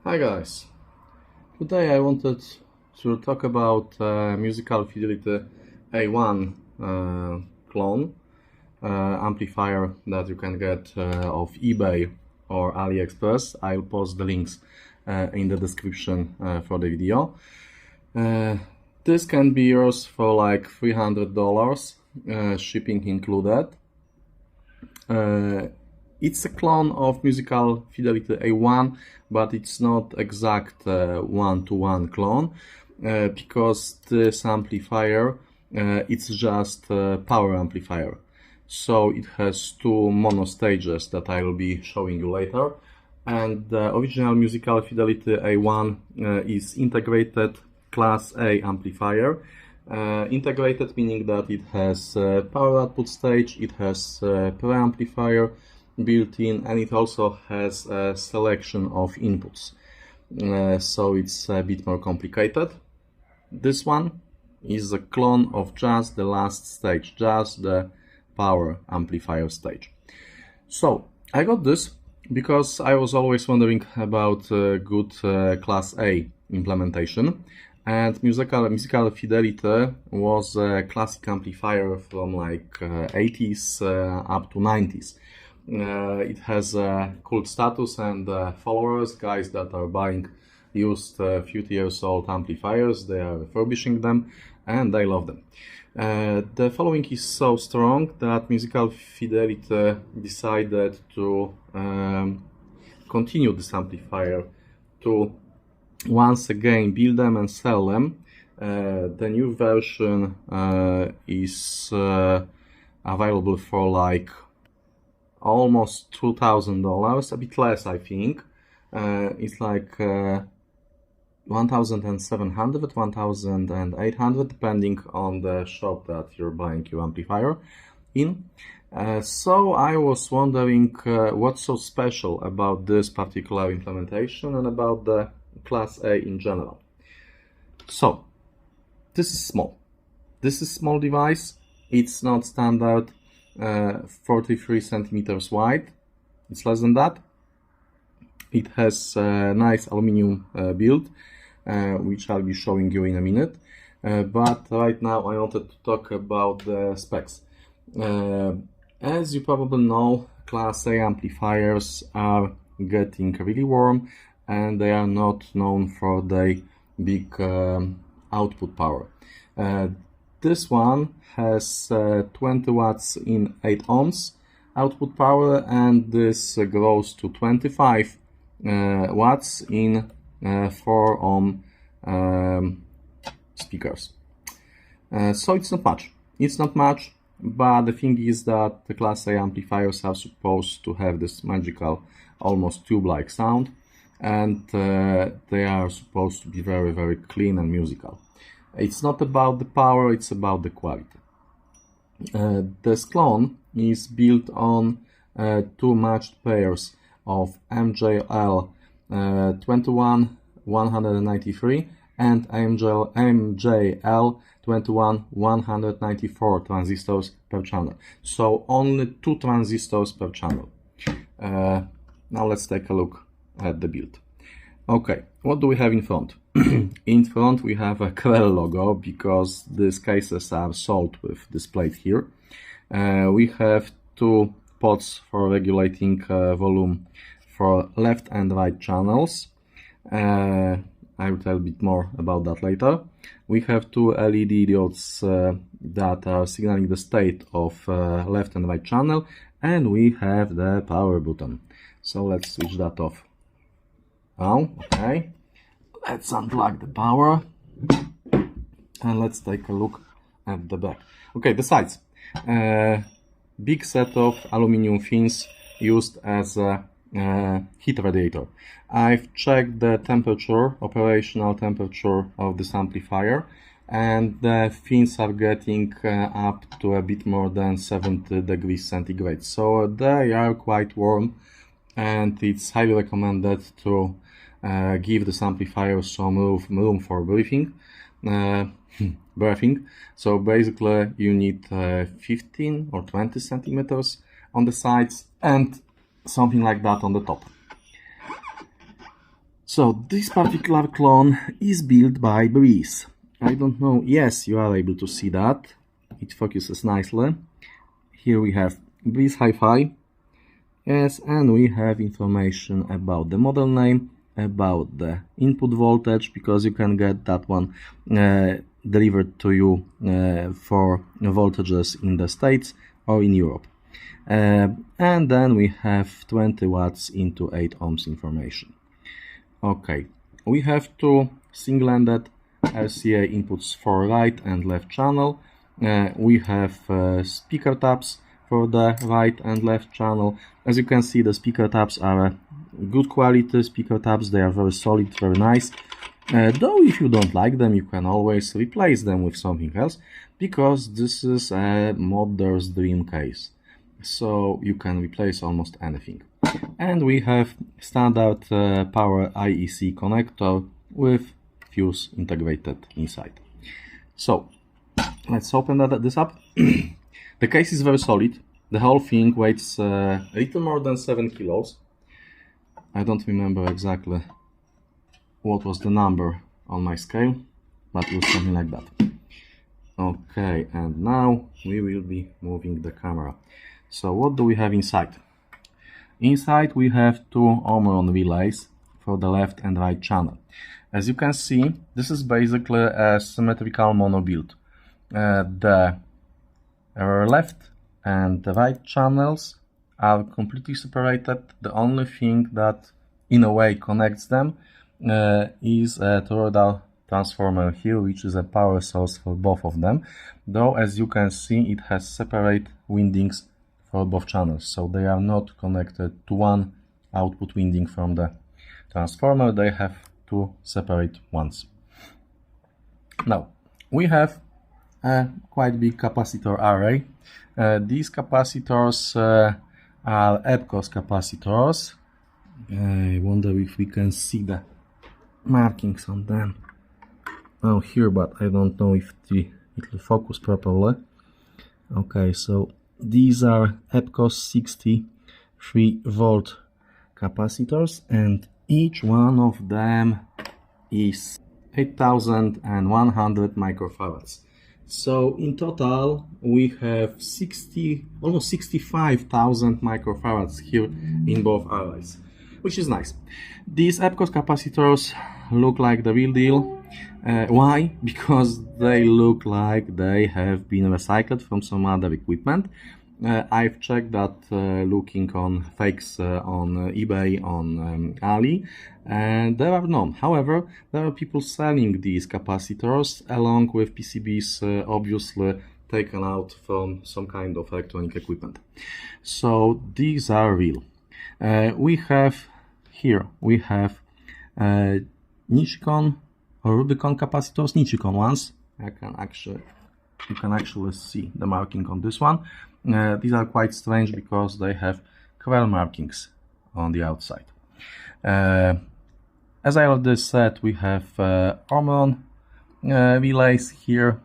Hi guys, today I wanted to talk about Musical Fidelity A1 clone amplifier that you can get off eBay or AliExpress. I'll post the links in the description for the video. This can be yours for like $300, shipping included. It's a clone of Musical Fidelity A1, but it's not exact one-to-one clone because this amplifier it's just a power amplifier. So it has two mono stages that I will be showing you later. And the original Musical Fidelity A1 is integrated Class A amplifier. Integrated meaning that it has power output stage, it has preamplifier built in, and it also has a selection of inputs. So it's a bit more complicated. This one is a clone of just the last stage, just the power amplifier stage. So I got this because I was always wondering about good Class A implementation. And Musical Fidelity was a classic amplifier from like 80s up to 90s. It has a cult status and followers, guys that are buying used few years old amplifiers. They are refurbishing them and they love them. The following is so strong that Musical Fidelity decided to continue this amplifier, to once again build them and sell them. The new version is available for like almost $2,000, a bit less I think. It's like 1,700, 1,800 depending on the shop that you're buying your amplifier in. So I was wondering what's so special about this particular implementation and about the Class A in general. So this is small. This is small device. It's not standard 43 centimeters wide. It's less than that. It has a nice aluminum build, which I'll be showing you in a minute. But right now I wanted to talk about the specs. As you probably know, Class A amplifiers are getting really warm and they are not known for their big output power. This one has 20 watts in 8 ohms output power, and this grows to 25 watts in 4 ohm speakers. So it's not much. It's not much, but the thing is that the Class A amplifiers are supposed to have this magical, almost tube-like sound, and they are supposed to be very, very clean and musical. It's not about the power, it's about the quality. This clone is built on two matched pairs of MJL 21193 and MJL 21194 transistors per channel. So only 2 transistors per channel. Now let's take a look at the build. Okay, what do we have in front? In front we have a Krell logo because these cases are sold with this plate here. We have 2 pots for regulating volume for left and right channels. I will tell a bit more about that later. We have 2 LED diodes that are signaling the state of left and right channel, and we have the power button. So let's switch that off. Oh, okay. Let's unplug the power and let's take a look at the back. Okay, the sides. Big set of aluminum fins used as a heat radiator. I've checked the temperature, operational temperature of this amplifier, and the fins are getting up to a bit more than 70 degrees centigrade. So they are quite warm, and it's highly recommended to give this amplifier some room for breathing. So basically you need 15 or 20 centimeters on the sides and something like that on the top. So this particular clone is built by BRZHifi. I don't know, yes, you are able to see that. It focuses nicely. Here we have BRZHifi. Yes, and we have information about the model name, about the input voltage, because you can get that one delivered to you for voltages in the States or in Europe. And then we have 20 watts into 8 ohms information. Okay, we have two single-ended RCA inputs for right and left channel. We have speaker tabs for the right and left channel. As you can see, the speaker tabs are good quality speaker tabs. They are very solid, very nice. Though if you don't like them, you can always replace them with something else, because this is a modder's dream case. So you can replace almost anything. And we have standard power IEC connector with fuse integrated inside. So let's open this up. The case is very solid. The whole thing weighs a little more than 7 kilos. I don't remember exactly what was the number on my scale, but it was something like that. Okay, and now we will be moving the camera. So what do we have inside? Inside we have two Omron relays for the left and right channel. As you can see, this is basically a symmetrical mono build. The left and the right channels are completely separated. The only thing that in a way connects them is a toroidal transformer here, which is a power source for both of them. Though, as you can see, it has separate windings for both channels, so they are not connected to one output winding from the transformer. They have two separate ones. Now we have a quite big capacitor array. These capacitors are EBCOS capacitors. I wonder if we can see the markings on them. Oh, here, but I don't know if it will focus properly. Okay, so these are EBCOS 63 volt capacitors, and each one of them is 8100 microfarads. So in total we have almost 65,000 microfarads here in both arrays, which is nice. These EBCOS capacitors look like the real deal. Why? Because they look like they have been recycled from some other equipment. I've checked that looking on fakes on eBay, on Ali, and there are none. However, there are people selling these capacitors along with PCBs obviously taken out from some kind of electronic equipment. So these are real. We have Nichicon or Rubicon capacitors, Nichicon ones. You can actually see the marking on this one. These are quite strange because they have Quell markings on the outside. As I already said, we have Omron relays here,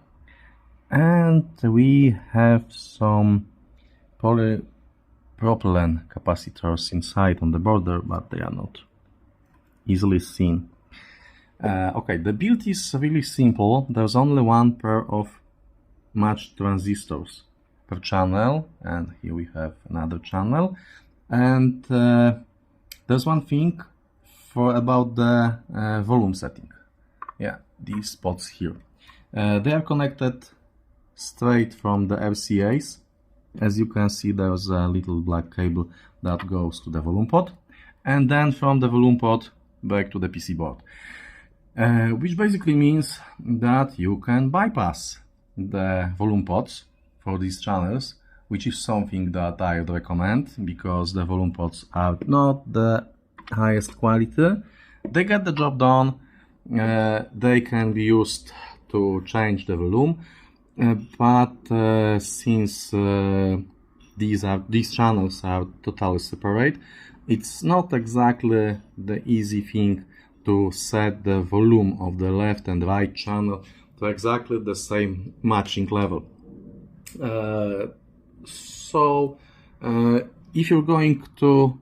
and we have some polypropylene capacitors inside on the border, but they are not easily seen. Okay, the build is really simple. There's only one pair of matched transistors per channel, and here we have another channel. And there's one thing about the volume setting. Yeah, these spots here. They are connected straight from the RCAs. As you can see, there's a little black cable that goes to the volume pot, and then from the volume pot back to the PC board. Which basically means that you can bypass the volume pots for these channels, which is something that I would recommend, because the volume pots are not the highest quality. They get the job done. They can be used to change the volume, but since these channels are totally separate, it's not exactly the easy thing to set the volume of the left and right channel to exactly the same matching level. So if you're going to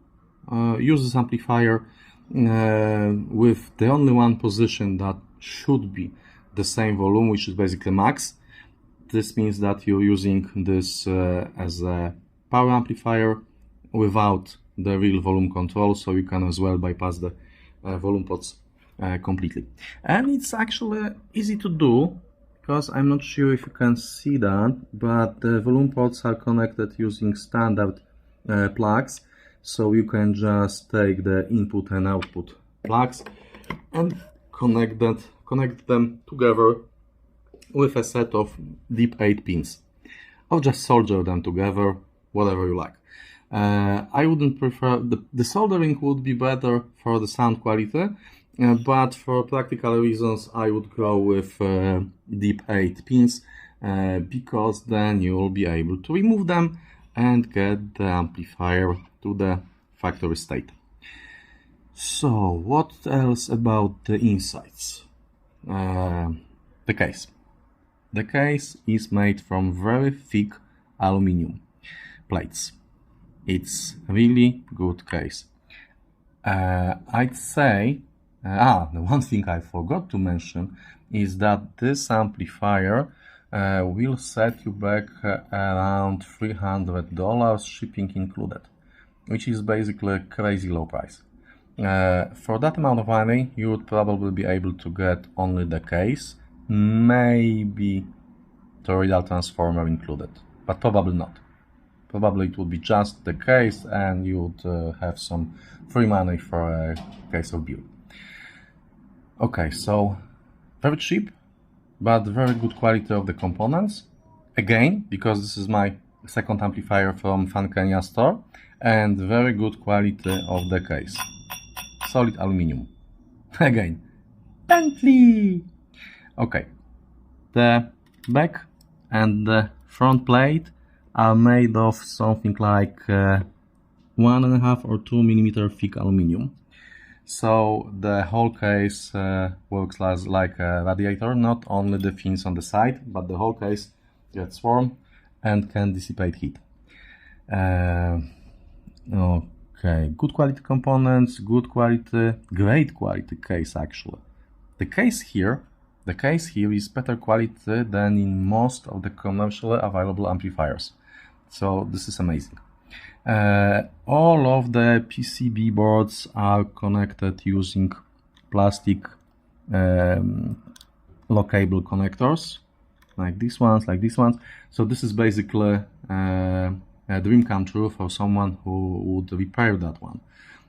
use this amplifier, with the only one position that should be the same volume, which is basically max. This means that you're using this as a power amplifier without the real volume control, so you can as well bypass the volume pots completely. And it's actually easy to do, because I'm not sure if you can see that, but the volume pots are connected using standard plugs, so you can just take the input and output plugs and connect them together with a set of deep 8 pins, or just solder them together, whatever you like. I wouldn't prefer, the soldering would be better for the sound quality, but for practical reasons I would go with deep 8 pins, because then you will be able to remove them and get the amplifier to the factory state. So what else about the insides? The case. The case is made from very thick aluminum plates. It's really good case. I'd say, the one thing I forgot to mention is that this amplifier will set you back around $300, shipping included, which is basically a crazy low price. For that amount of money, you would probably be able to get only the case, maybe toroidal transformer included, but probably not. Probably it would be just the case, and you would have some free money for a case of beer. Okay, so very cheap, but very good quality of the components. Again, because this is my second amplifier from Funkenya store, and very good quality of the case. Solid aluminum. Again, Bentley! Okay, the back and the front plate are made of something like 1.5 or 2 millimeter thick aluminum. So the whole case works like a radiator, not only the fins on the side, but the whole case gets warm and can dissipate heat. Okay, good quality components, good quality, great quality case actually. The case here is better quality than in most of the commercially available amplifiers. So this is amazing. All of the PCB boards are connected using plastic lockable connectors, like these ones. So this is basically a dream come true for someone who would repair that one,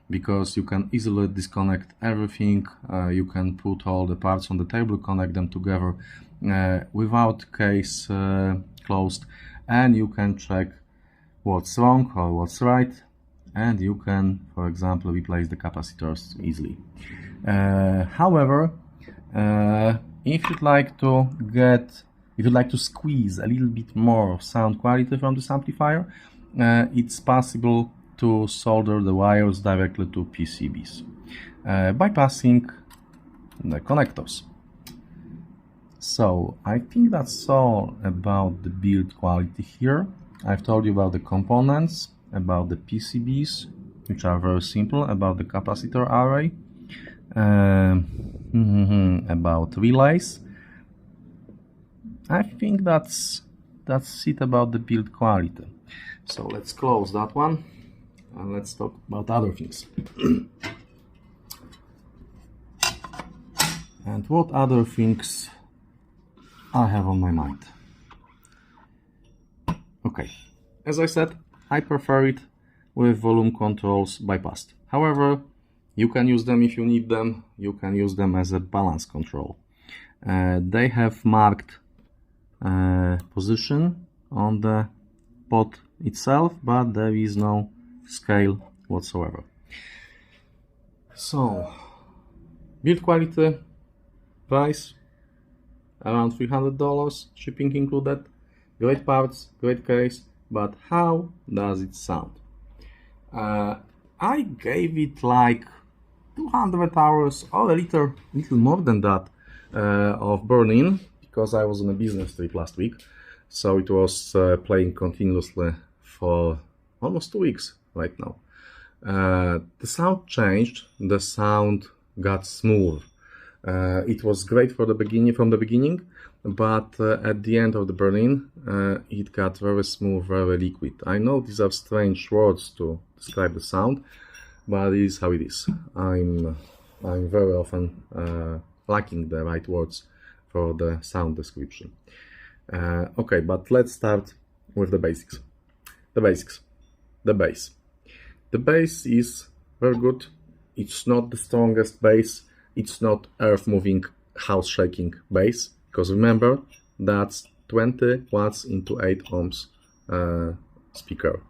because you can easily disconnect everything. You can put all the parts on the table, connect them together without case closed, and you can check what's wrong or what's right, and you can, for example, replace the capacitors easily. However, if you'd like to squeeze a little bit more sound quality from this amplifier, it's possible to solder the wires directly to PCBs, bypassing the connectors. So I think that's all about the build quality here. I've told you about the components, about the PCBs, which are very simple, about the capacitor array, about relays. I think that's it about the build quality. So let's close that one and let's talk about other things. And what other things I have on my mind? Okay, as I said, I prefer it with volume controls bypassed. However, you can use them if you need them. You can use them as a balance control. They have marked position on the pot itself, but there is no scale whatsoever. So, build quality, price around $300, shipping included, great parts, great case, but how does it sound? I gave it like 200 hours or a little more than that of burn-in, because I was on a business trip last week, so it was playing continuously for almost 2 weeks right now. The sound changed, the sound got smooth. It was great from the beginning, but at the end of the burn-in, it got very smooth, very liquid. I know these are strange words to describe the sound, but it is how it is. I'm very often lacking the right words for the sound description. Okay, but let's start with the basics. The bass. The bass is very good. It's not the strongest bass. It's not earth-moving, house-shaking bass, because remember, that's 20 watts into 8 ohms speaker.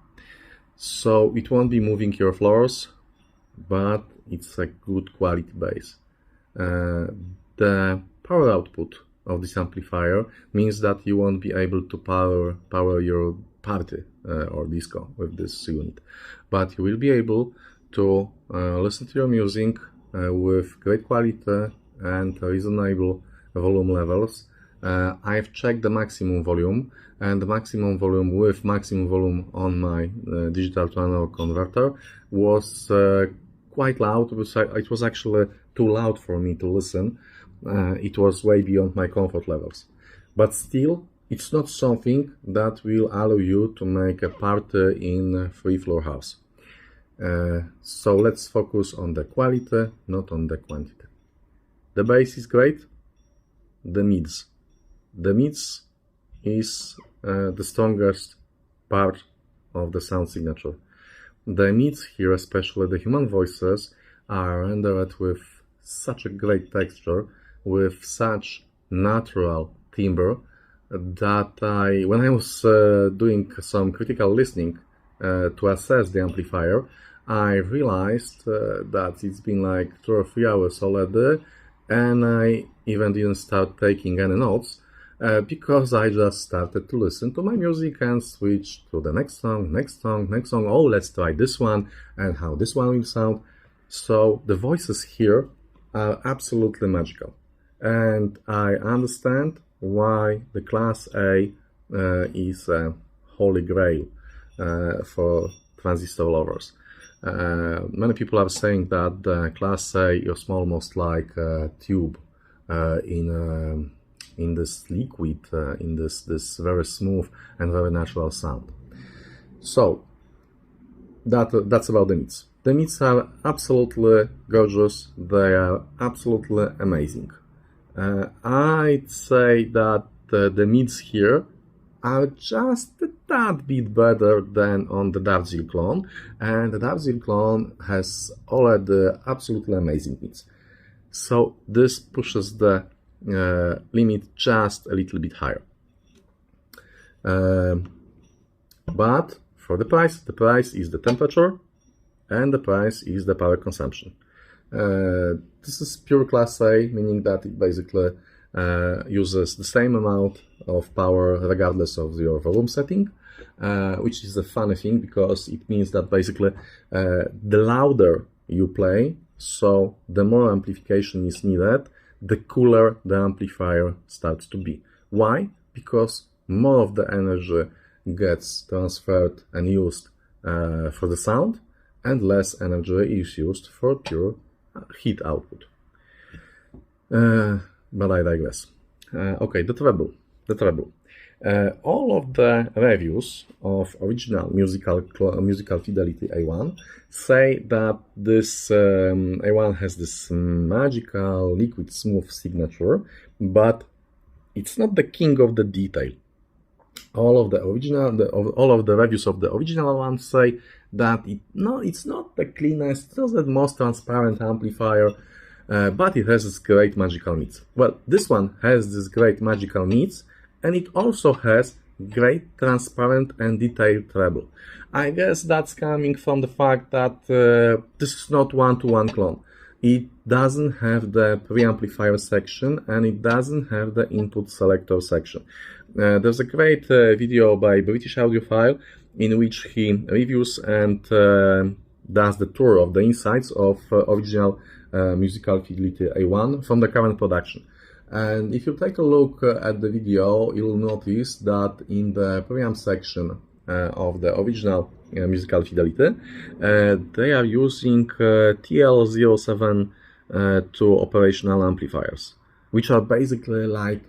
So it won't be moving your floors, but it's a good quality bass. The power output of this amplifier means that you won't be able to power your party or disco with this unit, but you will be able to listen to your music with great quality and reasonable volume levels. I've checked the maximum volume, and the maximum volume with maximum volume on my digital to analog converter was quite loud. It was actually too loud for me to listen. It was way beyond my comfort levels. But still, it's not something that will allow you to make a party in a free-floor house. So let's focus on the quality, not on the quantity. The bass is great. The mids. The mids is the strongest part of the sound signature. The mids here, especially the human voices, are rendered with such a great texture, with such natural timbre, that when I was doing some critical listening to assess the amplifier, I realized that it's been like 2 or 3 hours already, and I even didn't start taking any notes because I just started to listen to my music and switch to the next song. Oh, let's try this one and how this one will sound. So the voices here are absolutely magical, and I understand why the Class A is a holy grail for transistor lovers. Many people are saying that the Class A is almost like a tube in this liquid, in this very smooth and very natural sound. So that's about the mids. The mids are absolutely gorgeous. They are absolutely amazing. I'd say that the mids here are just a tad bit better than on the DartZeel clone, and the DartZeel clone has already absolutely amazing mids. So this pushes the limit just a little bit higher. But for the price is the temperature, and the price is the power consumption. This is pure Class A, meaning that it basically uses the same amount of power regardless of your volume setting, which is a funny thing because it means that basically the louder you play, so the more amplification is needed, the cooler the amplifier starts to be. Why? Because more of the energy gets transferred and used for the sound, and less energy is used for pure heat output. But I digress. Okay, the treble. All of the reviews of original Musical Fidelity A1 say that this A1 has this magical liquid smooth signature, but it's not the king of the detail. All of the reviews of the original one say that it's not the cleanest, it's not the most transparent amplifier, but it has this great magical mids. Well, this one has this great magical mids, and it also has great transparent and detailed treble. I guess that's coming from the fact that this is not one-to-one clone. It doesn't have the preamplifier section, and it doesn't have the input selector section. There's a great video by British Audiophile in which he reviews and does the tour of the insides of original Musical Fidelity A1 from the current production. And if you take a look at the video, you'll notice that in the preamp section of the original Musical Fidelity. They are using TL07 operational amplifiers, which are basically like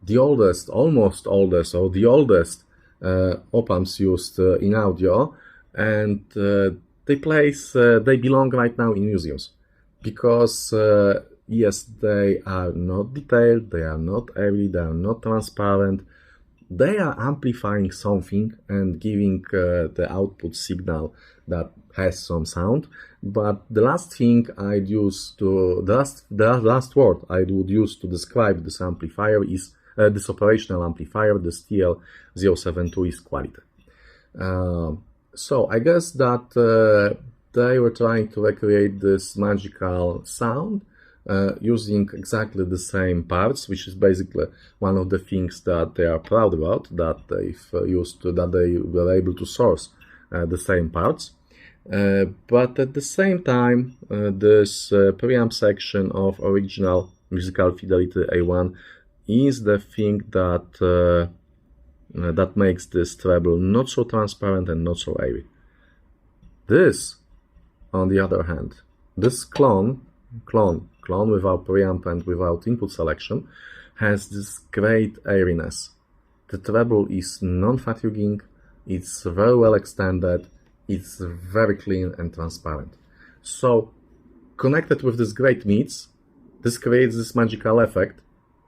the oldest, almost oldest, or the oldest op-amps used in audio, and they belong right now in museums because yes, they are not detailed, they are not airy, they are not transparent. They are amplifying something and giving the output signal that has some sound. But the last thing I'd use to the last word I would use to describe this amplifier is this operational amplifier, this TL072, is quality. So I guess that they were trying to recreate this magical sound using exactly the same parts, which is basically one of the things that they are proud about, that they were able to source the same parts. But at the same time, this preamp section of original Musical Fidelity A1 is the thing that that makes this treble not so transparent and not so airy. This, on the other hand, this clone without preamp and without input selection, has this great airiness. The treble is non-fatiguing, it's very well extended, it's very clean and transparent. So, connected with this great mix, this creates this magical effect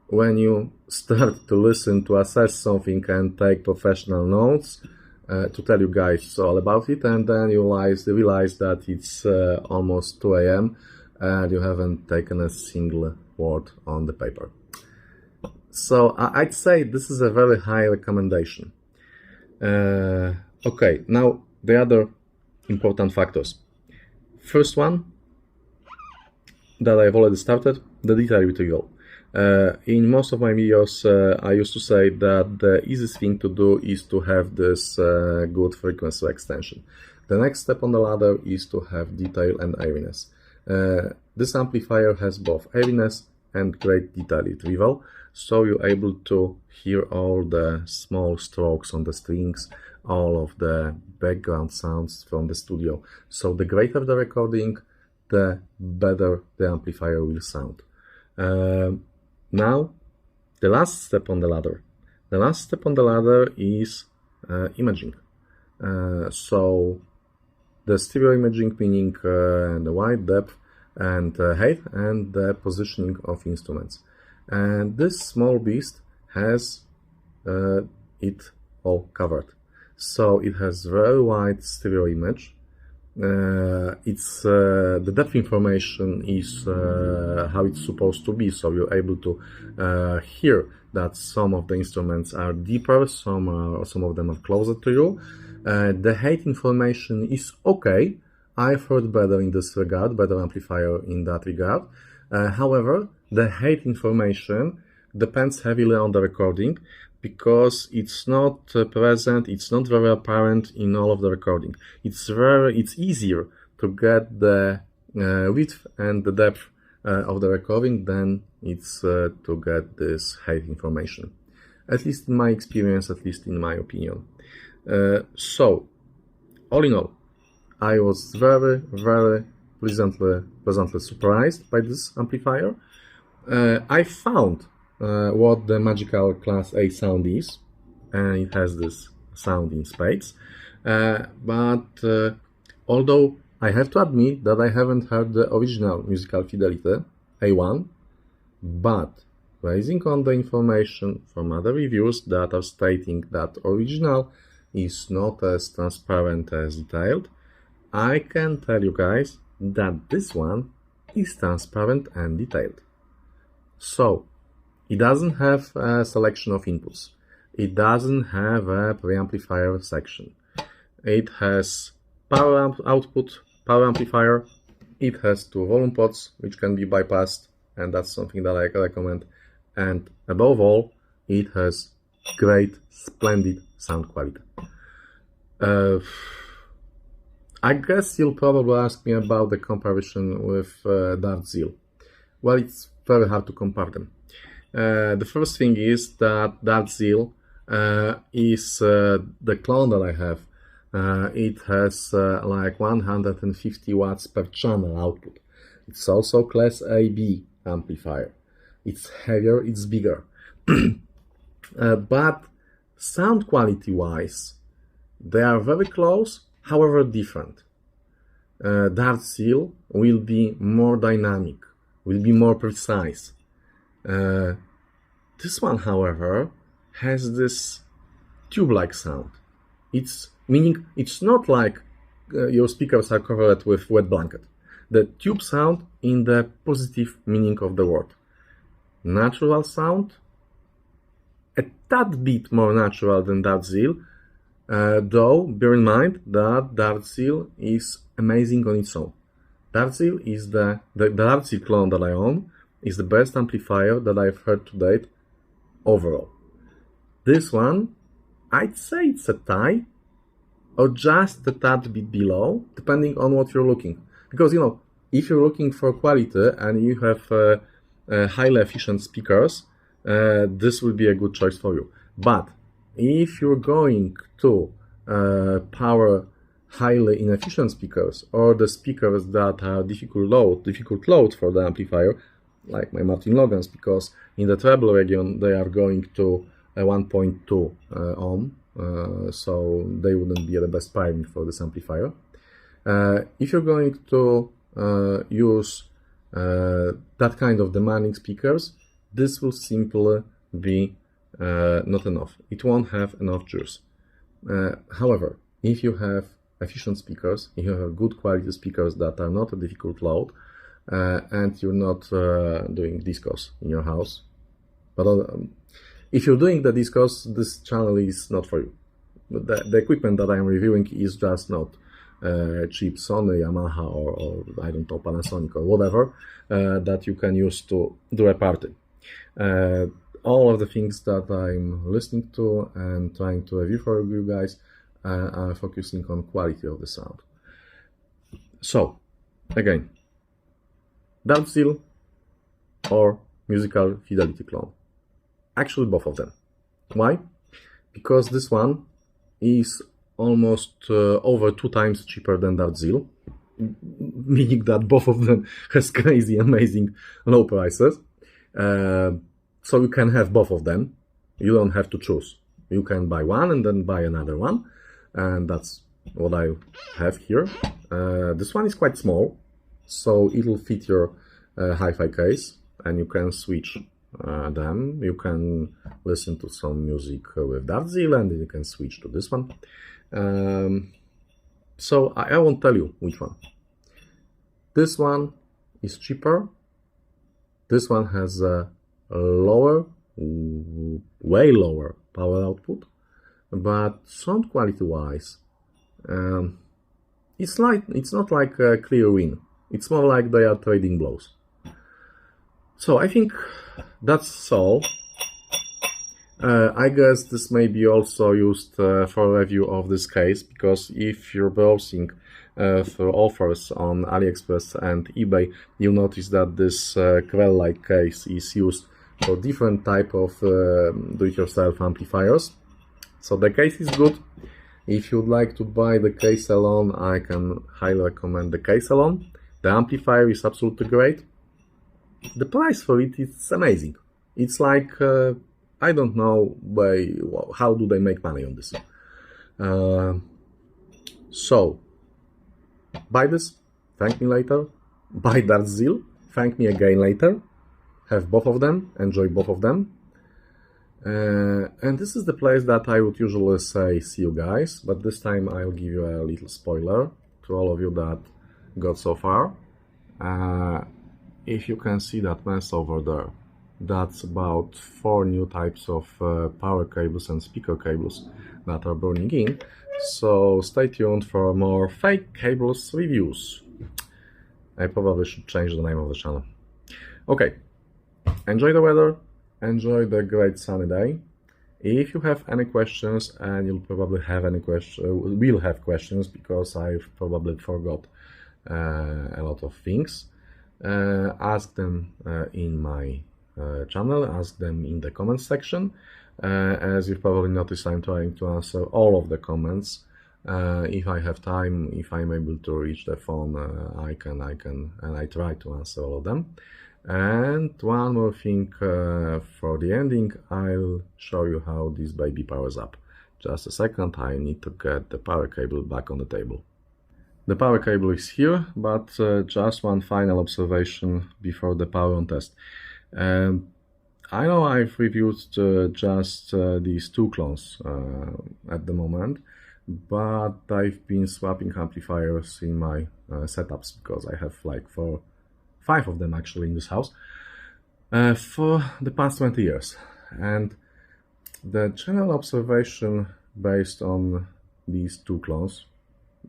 when you start to listen, to assess something and take professional notes to tell you guys all about it, and then you realize that it's almost 2 a.m. and you haven't taken a single word on the paper. So I'd say this is a very high recommendation. Okay, now the other important factors. First one that I've already started, the detail retrieval. In most of my videos, I used to say that the easiest thing to do is to have this good frequency extension. The next step on the ladder is to have detail and airiness. This amplifier has both airiness and great detail retrieval, so you're able to hear all the small strokes on the strings, all of the background sounds from the studio. So the greater the recording, the better the amplifier will sound. Now, the last step on the ladder. The last step on the ladder is imaging. So the stereo imaging, meaning the wide, depth, and height, and the positioning of instruments. And this small beast has it all covered. So it has very wide stereo image. The depth information is how it's supposed to be, so you're able to hear that some of the instruments are deeper, some of them are closer to you. The height information is okay. I've heard better in this regard, better amplifier in that regard. However, the height information depends heavily on the recording, because it's not present, it's not very apparent in all of the recording. It's easier to get the width and the depth of the recording than it's to get this height information. At least in my experience, at least in my opinion. So, all in all, I was very, very pleasantly surprised by this amplifier. I found what the magical class A sound is, and it has this sound in spades. But although I have to admit that I haven't heard the original Musical Fidelity A1, but basing on the information from other reviews that are stating that original is not as transparent as detailed, I can tell you guys that this one is transparent and detailed. So, it doesn't have a selection of inputs. It doesn't have a preamplifier section. It has power output, power amplifier. It has 2 volume pots, which can be bypassed, and that's something that I recommend. And above all, it has great, splendid sound quality. I guess you'll probably ask me about the comparison with DartZeel. Well, it's very hard to compare them. The first thing is that DartZeel is the clone that I have. It has like 150 watts per channel output. It's also class AB amplifier. It's heavier, it's bigger. But sound quality wise, they are very close, however different. DartZeel will be more dynamic, will be more precise. This one, however, has this tube-like sound. Meaning it's not like your speakers are covered with wet blanket. The tube sound in the positive meaning of the word. Natural sound, a tad bit more natural than DartZeel, though bear in mind that DartZeel is amazing on its own. DartZeel is the DartZeel clone that I own is the best amplifier that I've heard to date overall. This one, I'd say it's a tie or just a tad bit below, depending on what you're looking. Because, you know, if you're looking for quality and you have highly efficient speakers, this will be a good choice for you. But if you're going to power highly inefficient speakers or the speakers that are difficult load for the amplifier, like my Martin Logans, because in the treble region they are going to 1.2 ohm, so they wouldn't be the best pairing for this amplifier. If you're going to use that kind of demanding speakers, this will simply be not enough. It won't have enough juice. However, if you have efficient speakers, if you have good quality speakers that are not a difficult load, and you're not doing discos in your house, but if you're doing the discos, this channel is not for you. The equipment that I'm reviewing is just not cheap Sony, Yamaha, or I don't know, Panasonic or whatever that you can use to do a party. All of the things that I'm listening to and trying to review for you guys are focusing on quality of the sound. So, again, DartZeel or Musical Fidelity clone. Actually, both of them. Why? Because this one is almost over 2 times cheaper than DartZeel, meaning that both of them has crazy, amazing low prices. So you can have both of them. You don't have to choose. You can buy one and then buy another one, and that's what I have here. This one is quite small, so it'll fit your HiFi case, and you can switch them. You can listen to some music with DartZeel, and then you can switch to this one. So I won't tell you which one. This one is cheaper. This one has a lower, way lower power output, but sound quality wise, it's not like a clear win. It's more like they are trading blows. So I think that's all. I guess this may be also used for a review of this case, because if you're browsing for offers on AliExpress and eBay, you'll notice that this Quell-like case is used for different type of do-it-yourself amplifiers. So the case is good. If you'd like to buy the case alone, I can highly recommend the case alone. The amplifier is absolutely great. The price for it is amazing. It's like, I don't know how do they make money on this. So, buy this, thank me later. Buy DartZeel, thank me again later. Have both of them, enjoy both of them. And this is the place that I would usually say see you guys, but this time I'll give you a little spoiler to all of you that got so far. If you can see that mess over there, that's about 4 new types of power cables and speaker cables that are burning in. So stay tuned for more fake cables reviews. I probably should change the name of the channel. Okay, enjoy the weather, enjoy the great sunny day. If you have any questions, and you'll probably have any will have questions because I've probably forgot a lot of things, ask them in my channel, ask them in the comments section. As you've probably noticed, I'm trying to answer all of the comments. If I have time, if I'm able to reach the phone, I can, and I try to answer all of them. And one more thing for the ending, I'll show you how this baby powers up. Just a second, I need to get the power cable back on the table. The power cable is here, but just one final observation before the power on test. I know I've reviewed just these two clones at the moment, but I've been swapping amplifiers in my setups because I have like 5 of them actually in this house for the past 20 years. And the general observation based on these two clones,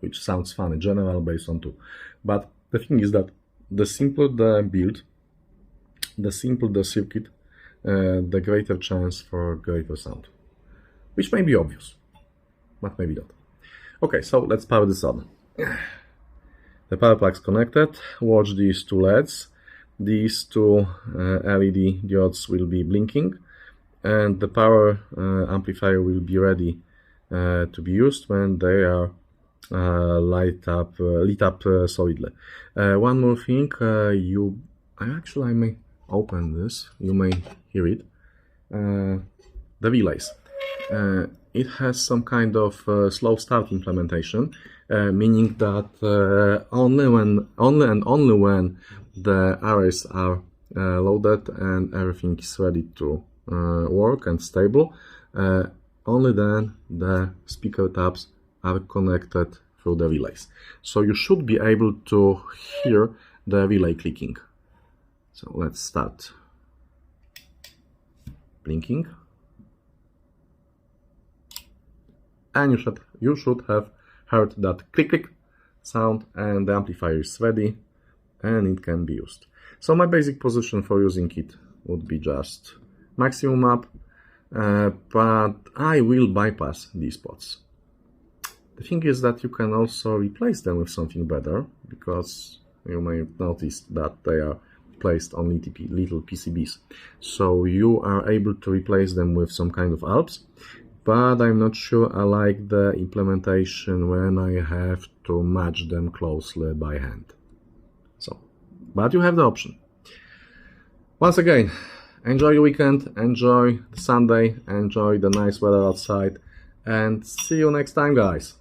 which sounds funny, general based on 2, but the thing is that the simpler the build, the simpler the circuit, the greater chance for greater sound, which may be obvious, but maybe not. Okay, so let's power this on. The power plug's connected. Watch these 2 LEDs. These 2 LED diodes will be blinking, and the power amplifier will be ready to be used when they are lit up solidly. One more thing, I may open this. You may hear it. The relays. It has some kind of slow start implementation, meaning that only when the arrays are loaded and everything is ready to work and stable, only then the speaker tabs are connected through the relays. So you should be able to hear the relay clicking. So let's start blinking. And you should have heard that click click sound, and the amplifier is ready and it can be used. So my basic position for using it would be just maximum up, but I will bypass these spots. The thing is that you can also replace them with something better, because you may notice that they are placed on little PCBs. So you are able to replace them with some kind of Alps, but I'm not sure I like the implementation when I have to match them closely by hand. So, but you have the option. Once again, enjoy your weekend, enjoy the Sunday, enjoy the nice weather outside, and see you next time, guys.